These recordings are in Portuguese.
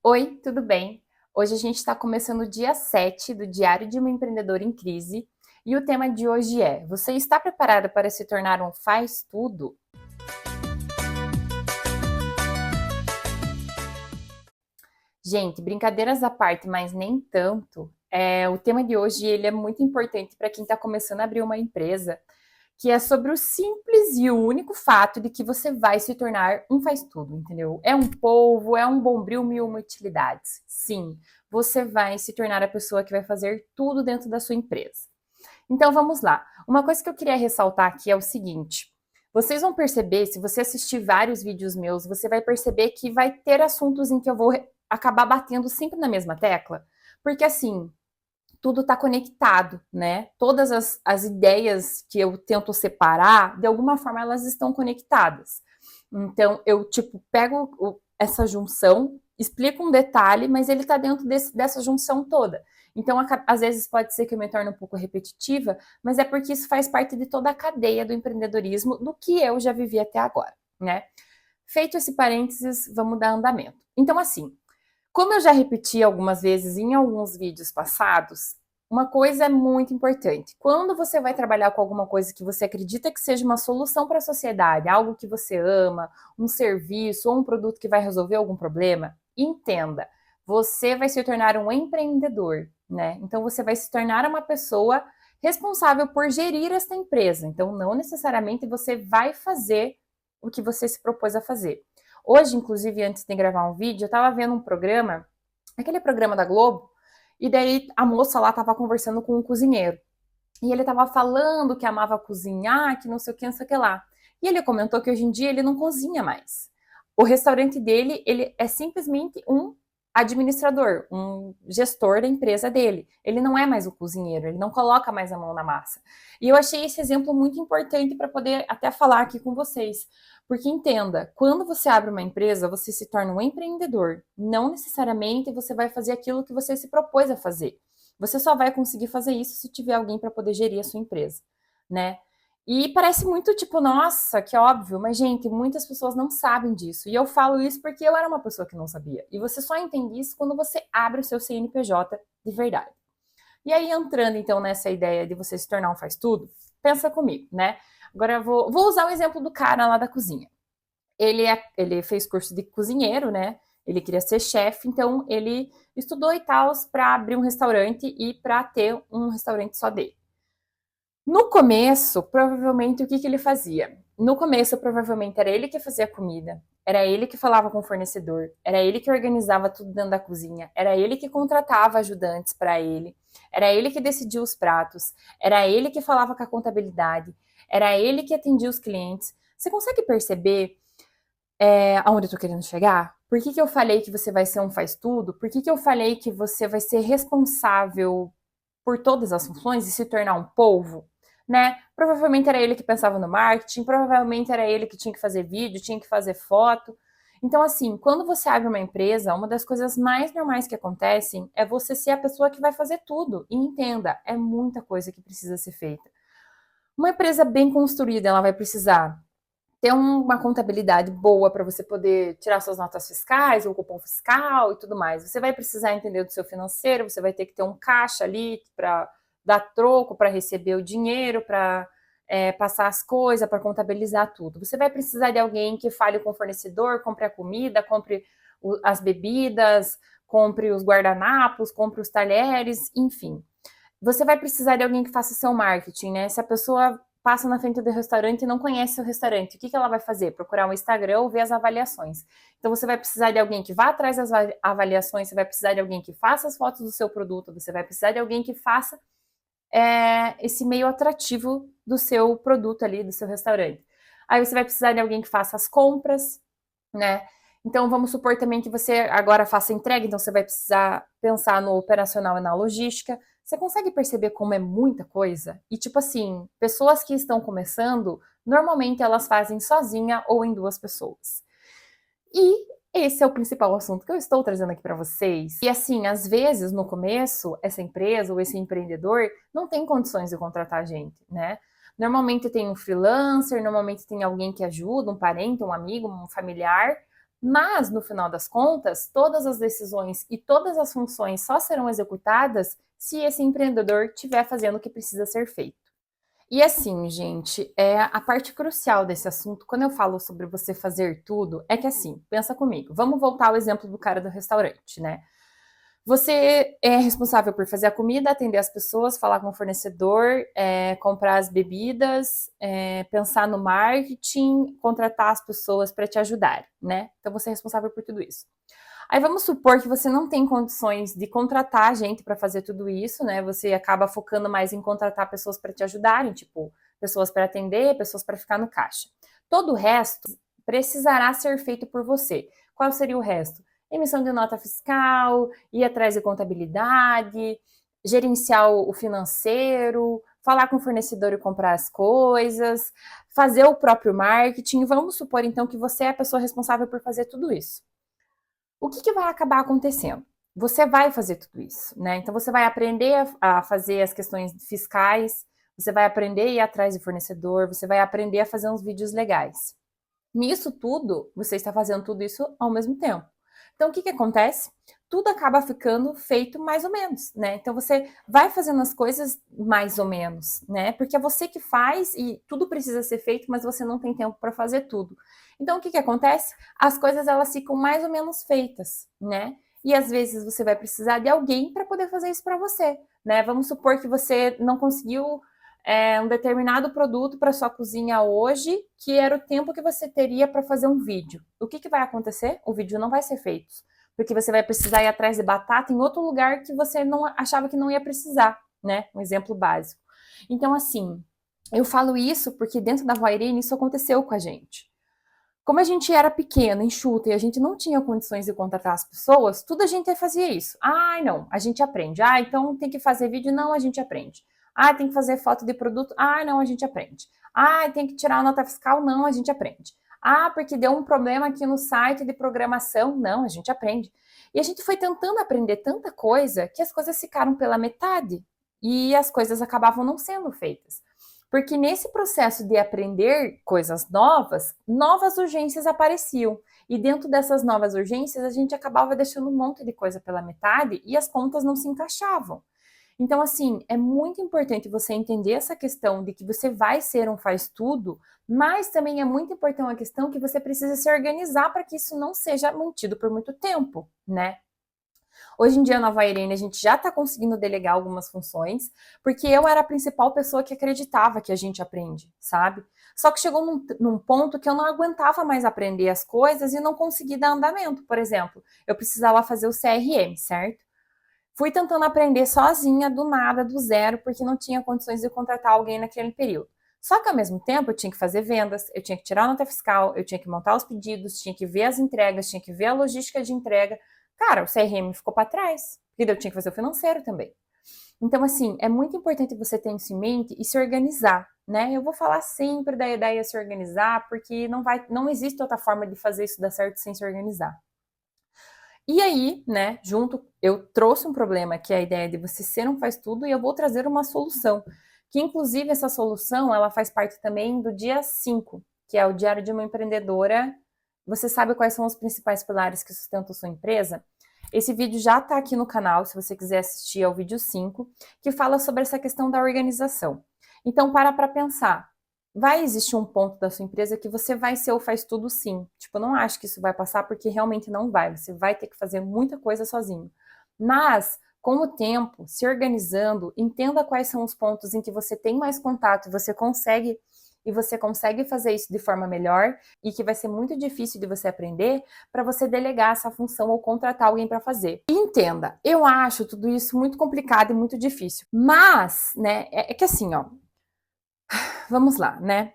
Oi, tudo bem? Hoje a gente está começando o dia 7 do Diário de uma Empreendedora em Crise e o tema de hoje é: você está preparado para se tornar um faz-tudo? Gente, brincadeiras à parte, mas nem tanto. O tema de hoje ele é muito importante para quem está começando a abrir uma empresa, que é sobre o simples e o único fato de que você vai se tornar um faz-tudo, entendeu? É um polvo, é um bombril mil uma utilidades. Sim, você vai se tornar a pessoa que vai fazer tudo dentro da sua empresa. Então vamos lá. Uma coisa que eu queria ressaltar aqui é o seguinte: vocês vão perceber, se você assistir vários vídeos meus, você vai perceber que vai ter assuntos em que eu vou acabar batendo sempre na mesma tecla, porque assim, tudo está conectado, né? Todas as ideias que eu tento separar, de alguma forma elas estão conectadas. Então, eu, tipo, pego essa junção, explico um detalhe, mas ele está dentro dessa junção toda. Então, às vezes pode ser que eu me torne um pouco repetitiva, mas é porque isso faz parte de toda a cadeia do empreendedorismo, do que eu já vivi até agora, né? Feito esse parênteses, vamos dar andamento. Então, assim, como eu já repeti algumas vezes em alguns vídeos passados, uma coisa é muito importante. Quando você vai trabalhar com alguma coisa que você acredita que seja uma solução para a sociedade, algo que você ama, um serviço ou um produto que vai resolver algum problema, entenda, você vai se tornar um empreendedor, né? Então você vai se tornar uma pessoa responsável por gerir esta empresa. Então não necessariamente você vai fazer o que você se propôs a fazer. Hoje, inclusive, antes de gravar um vídeo, eu tava vendo um programa, aquele programa da Globo, e daí a moça lá tava conversando com um cozinheiro. E ele tava falando que amava cozinhar, que não sei o que, não sei o que lá. E ele comentou que hoje em dia ele não cozinha mais. O restaurante dele, ele é simplesmente um administrador, um gestor da empresa dele. Ele não é mais o cozinheiro, ele não coloca mais a mão na massa. E eu achei esse exemplo muito importante para poder até falar aqui com vocês. Porque entenda, quando você abre uma empresa, você se torna um empreendedor. Não necessariamente você vai fazer aquilo que você se propôs a fazer. Você só vai conseguir fazer isso se tiver alguém para poder gerir a sua empresa, né? E parece muito tipo, nossa, que óbvio, mas gente, muitas pessoas não sabem disso. E eu falo isso porque eu era uma pessoa que não sabia. E você só entende isso quando você abre o seu CNPJ de verdade. E aí, entrando então nessa ideia de você se tornar um faz-tudo, pensa comigo, né? Agora eu vou usar o exemplo do cara lá da cozinha. Ele fez curso de cozinheiro, né? Ele queria ser chefe, então ele estudou e tal para abrir um restaurante e para ter um restaurante só dele. No começo, provavelmente, o que ele fazia? No começo, provavelmente, era ele que fazia a comida, era ele que falava com o fornecedor, era ele que organizava tudo dentro da cozinha, era ele que contratava ajudantes para ele, era ele que decidia os pratos, era ele que falava com a contabilidade, era ele que atendia os clientes. Você consegue perceber aonde eu tô querendo chegar? Por que eu falei que você vai ser um faz-tudo? Por que eu falei que você vai ser responsável por todas as funções e se tornar um polvo? Né? Provavelmente era ele que pensava no marketing, provavelmente era ele que tinha que fazer vídeo, tinha que fazer foto. Então, assim, quando você abre uma empresa, uma das coisas mais normais que acontecem é você ser a pessoa que vai fazer tudo. E entenda, é muita coisa que precisa ser feita. Uma empresa bem construída, ela vai precisar ter uma contabilidade boa para você poder tirar suas notas fiscais, o cupom fiscal e tudo mais. Você vai precisar entender do seu financeiro, você vai ter que ter um caixa ali para dar troco, para receber o dinheiro, para passar as coisas, para contabilizar tudo. Você vai precisar de alguém que fale com o fornecedor, compre a comida, compre as bebidas, compre os guardanapos, compre os talheres, enfim. Você vai precisar de alguém que faça seu marketing, né? Se a pessoa passa na frente do restaurante e não conhece o restaurante, o que ela vai fazer? Procurar um Instagram ou ver as avaliações. Então você vai precisar de alguém que vá atrás das avaliações, você vai precisar de alguém que faça as fotos do seu produto, você vai precisar de alguém que faça esse meio atrativo do seu produto ali, do seu restaurante. Aí você vai precisar de alguém que faça as compras, né? Então vamos supor também que você agora faça entrega, então você vai precisar pensar no operacional e na logística. Você consegue perceber como é muita coisa? E tipo assim, pessoas que estão começando, normalmente elas fazem sozinha ou em duas pessoas. E esse é o principal assunto que eu estou trazendo aqui para vocês. E assim, às vezes no começo, essa empresa ou esse empreendedor não tem condições de contratar gente, né? Normalmente tem um freelancer, normalmente tem alguém que ajuda, um parente, um amigo, um familiar, Mas, no final das contas, todas as decisões e todas as funções só serão executadas se esse empreendedor estiver fazendo o que precisa ser feito. E assim, gente, a parte crucial desse assunto, quando eu falo sobre você fazer tudo, é que assim, pensa comigo, vamos voltar ao exemplo do cara do restaurante, né? Você é responsável por fazer a comida, atender as pessoas, falar com o fornecedor, comprar as bebidas, pensar no marketing, contratar as pessoas para te ajudar, né? Então você é responsável por tudo isso. Aí vamos supor que você não tem condições de contratar gente para fazer tudo isso, né? Você acaba focando mais em contratar pessoas para te ajudarem, tipo, pessoas para atender, pessoas para ficar no caixa. Todo o resto precisará ser feito por você. Qual seria o resto? Emissão de nota fiscal, ir atrás de contabilidade, gerenciar o financeiro, falar com o fornecedor e comprar as coisas, fazer o próprio marketing. Vamos supor então que você é a pessoa responsável por fazer tudo isso. O que vai acabar acontecendo? Você vai fazer tudo isso, né? Então você vai aprender a fazer as questões fiscais, você vai aprender a ir atrás de fornecedor, você vai aprender a fazer uns vídeos legais. Nisso tudo, você está fazendo tudo isso ao mesmo tempo. Então, o que acontece? Tudo acaba ficando feito mais ou menos, né? Então, você vai fazendo as coisas mais ou menos, né? Porque é você que faz e tudo precisa ser feito, mas você não tem tempo para fazer tudo. Então, o que acontece? As coisas elas ficam mais ou menos feitas, né? E às vezes você vai precisar de alguém para poder fazer isso para você, né? Vamos supor que você não conseguiu um determinado produto para sua cozinha hoje, que era o tempo que você teria para fazer um vídeo. O que vai acontecer? O vídeo não vai ser feito, porque você vai precisar ir atrás de batata em outro lugar que você não achava que não ia precisar, né? Um exemplo básico. Então, assim, eu falo isso porque dentro da Voirene isso aconteceu com a gente. Como a gente era pequena, enxuta e a gente não tinha condições de contratar as pessoas, tudo a gente fazia isso. Ah, não, a gente aprende. Ah, então tem que fazer vídeo? Não, a gente aprende. Ah, tem que fazer foto de produto? Ah, não, a gente aprende. Ah, tem que tirar a nota fiscal? Não, a gente aprende. Ah, porque deu um problema aqui no site de programação? Não, a gente aprende. E a gente foi tentando aprender tanta coisa que as coisas ficaram pela metade e as coisas acabavam não sendo feitas. Porque nesse processo de aprender coisas novas, novas urgências apareciam. E dentro dessas novas urgências, a gente acabava deixando um monte de coisa pela metade e as contas não se encaixavam. Então, assim, é muito importante você entender essa questão de que você vai ser um faz-tudo, mas também é muito importante a questão que você precisa se organizar para que isso não seja mantido por muito tempo, né? Hoje em dia, na Nova Irene, a gente já está conseguindo delegar algumas funções, porque eu era a principal pessoa que acreditava que a gente aprende, sabe? Só que chegou num ponto que eu não aguentava mais aprender as coisas e não consegui dar andamento. Por exemplo, eu precisava fazer o CRM, certo? Fui tentando aprender sozinha, do nada, do zero, porque não tinha condições de contratar alguém naquele período. Só que ao mesmo tempo eu tinha que fazer vendas, eu tinha que tirar a nota fiscal, eu tinha que montar os pedidos, tinha que ver as entregas, tinha que ver a logística de entrega. Cara, o CRM ficou para trás, porque eu tinha que fazer o financeiro também. Então, assim, é muito importante você ter isso em mente e se organizar, né? Eu vou falar sempre da ideia de se organizar, porque não existe outra forma de fazer isso dar certo sem se organizar. E aí, né, eu trouxe um problema, que é a ideia de você ser um faz tudo, e eu vou trazer uma solução, que inclusive essa solução, ela faz parte também do dia 5, que é o Diário de uma Empreendedora. Você sabe quais são os principais pilares que sustentam sua empresa? Esse vídeo já está aqui no canal, se você quiser assistir ao vídeo 5, que fala sobre essa questão da organização. Então, para pensar. Vai existir um ponto da sua empresa que você vai ser o faz tudo sim. Tipo, eu não acho que isso vai passar porque realmente não vai. Você vai ter que fazer muita coisa sozinho. Mas, com o tempo, se organizando, entenda quais são os pontos em que você tem mais contato e você consegue fazer isso de forma melhor e que vai ser muito difícil de você aprender para você delegar essa função ou contratar alguém para fazer. E entenda, eu acho tudo isso muito complicado e muito difícil. Mas, né, é que assim, ó, vamos lá, né?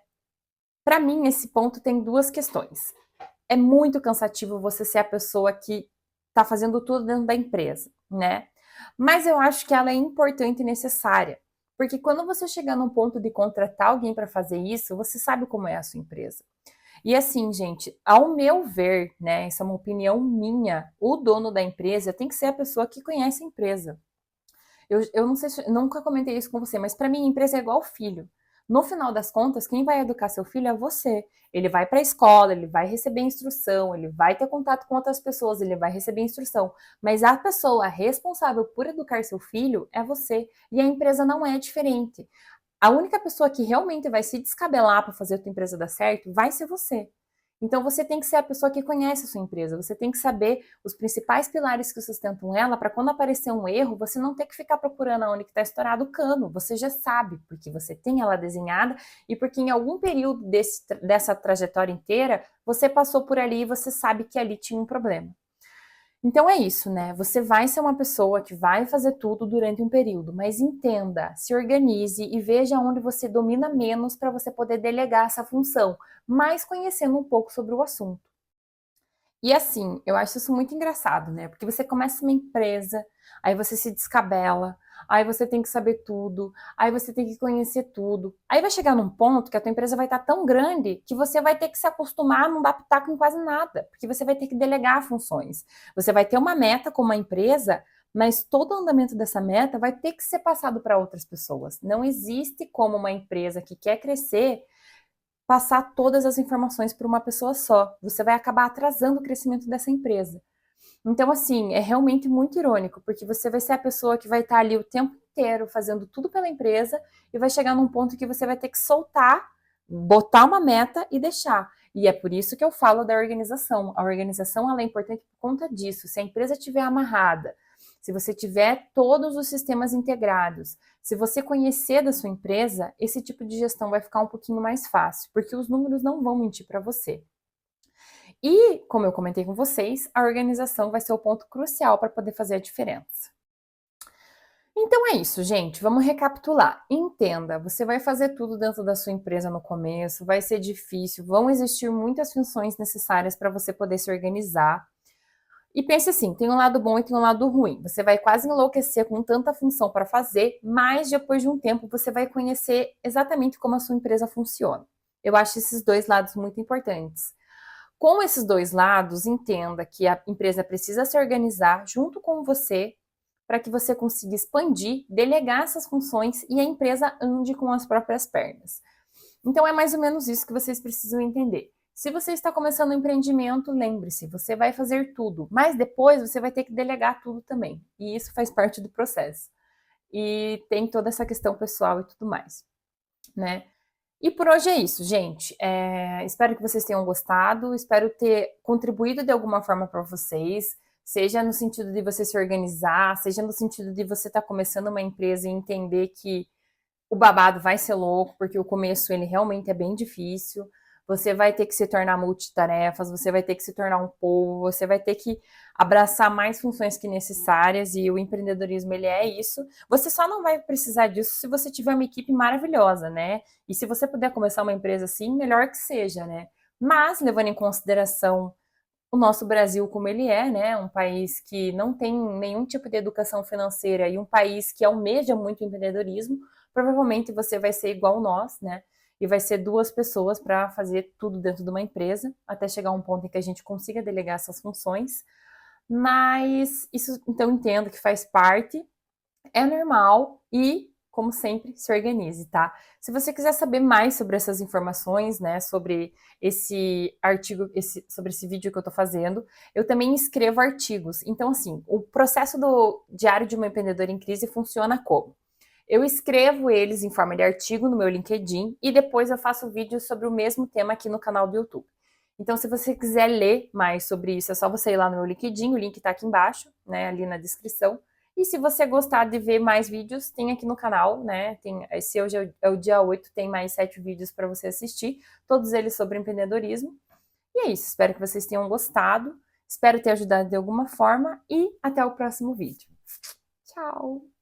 Para mim, esse ponto tem duas questões. É muito cansativo você ser a pessoa que está fazendo tudo dentro da empresa, né? Mas eu acho que ela é importante e necessária. Porque quando você chegar num ponto de contratar alguém para fazer isso, você sabe como é a sua empresa. E assim, gente, ao meu ver, né, essa é uma opinião minha, o dono da empresa tem que ser a pessoa que conhece a empresa. Eu não sei se nunca comentei isso com você, mas para mim a empresa é igual filho. No final das contas, quem vai educar seu filho é você. Ele vai para a escola, ele vai receber instrução, ele vai ter contato com outras pessoas, ele vai receber instrução. Mas a pessoa responsável por educar seu filho é você. E a empresa não é diferente. A única pessoa que realmente vai se descabelar para fazer a tua empresa dar certo vai ser você. Então você tem que ser a pessoa que conhece a sua empresa, você tem que saber os principais pilares que sustentam ela, para quando aparecer um erro, você não ter que ficar procurando aonde que está estourado o cano, você já sabe, porque você tem ela desenhada e porque em algum período dessa trajetória inteira, você passou por ali e você sabe que ali tinha um problema. Então é isso, né? Você vai ser uma pessoa que vai fazer tudo durante um período, mas entenda, se organize e veja onde você domina menos para você poder delegar essa função, mas conhecendo um pouco sobre o assunto. E assim, eu acho isso muito engraçado, né? Porque você começa uma empresa, aí você se descabela, aí você tem que saber tudo, aí você tem que conhecer tudo. Aí vai chegar num ponto que a tua empresa vai estar tão grande que você vai ter que se acostumar a não dar pitaco em quase nada, porque você vai ter que delegar funções. Você vai ter uma meta como uma empresa, mas todo o andamento dessa meta vai ter que ser passado para outras pessoas. Não existe como uma empresa que quer crescer passar todas as informações para uma pessoa só. Você vai acabar atrasando o crescimento dessa empresa. Então, assim, é realmente muito irônico, porque você vai ser a pessoa que vai estar ali o tempo inteiro fazendo tudo pela empresa e vai chegar num ponto que você vai ter que soltar, botar uma meta e deixar. E é por isso que eu falo da organização. A organização ela é importante por conta disso. Se a empresa estiver amarrada, se você tiver todos os sistemas integrados, se você conhecer da sua empresa, esse tipo de gestão vai ficar um pouquinho mais fácil, porque os números não vão mentir para você. E, como eu comentei com vocês, a organização vai ser o ponto crucial para poder fazer a diferença. Então é isso, gente. Vamos recapitular. Entenda, você vai fazer tudo dentro da sua empresa no começo, vai ser difícil, vão existir muitas funções necessárias para você poder se organizar. E pense assim, tem um lado bom e tem um lado ruim. Você vai quase enlouquecer com tanta função para fazer, mas depois de um tempo você vai conhecer exatamente como a sua empresa funciona. Eu acho esses dois lados muito importantes. Com esses dois lados, entenda que a empresa precisa se organizar junto com você para que você consiga expandir, delegar essas funções e a empresa ande com as próprias pernas. Então é mais ou menos isso que vocês precisam entender. Se você está começando um empreendimento, lembre-se, você vai fazer tudo, mas depois você vai ter que delegar tudo também. E isso faz parte do processo. E tem toda essa questão pessoal e tudo mais, né? E por hoje é isso, gente. Espero que vocês tenham gostado, espero ter contribuído de alguma forma para vocês, seja no sentido de você se organizar, seja no sentido de você estar começando uma empresa e entender que o babado vai ser louco, porque o começo ele realmente é bem difícil. Você vai ter que se tornar multitarefas, você vai ter que se tornar um povo, você vai ter que abraçar mais funções que necessárias e o empreendedorismo ele é isso. Você só não vai precisar disso se você tiver uma equipe maravilhosa, né? E se você puder começar uma empresa assim, melhor que seja, né? Mas levando em consideração o nosso Brasil como ele é, né? Um país que não tem nenhum tipo de educação financeira e um país que almeja muito o empreendedorismo, provavelmente você vai ser igual nós, né? E vai ser duas pessoas para fazer tudo dentro de uma empresa, até chegar a um ponto em que a gente consiga delegar essas funções. Mas isso, então, entendo que faz parte, é normal e, como sempre, se organize, tá? Se você quiser saber mais sobre essas informações, né, sobre esse artigo, sobre esse vídeo que eu tô fazendo, eu também escrevo artigos. Então, assim, o processo do Diário de uma Empreendedora em Crise funciona como? Eu escrevo eles em forma de artigo no meu LinkedIn e depois eu faço vídeos sobre o mesmo tema aqui no canal do YouTube. Então, se você quiser ler mais sobre isso, é só você ir lá no meu LinkedIn, o link tá aqui embaixo, né, ali na descrição. E se você gostar de ver mais vídeos, tem aqui no canal, né? Esse hoje é o dia 8, tem mais 7 vídeos para você assistir, todos eles sobre empreendedorismo. E é isso, espero que vocês tenham gostado, espero ter ajudado de alguma forma e até o próximo vídeo. Tchau!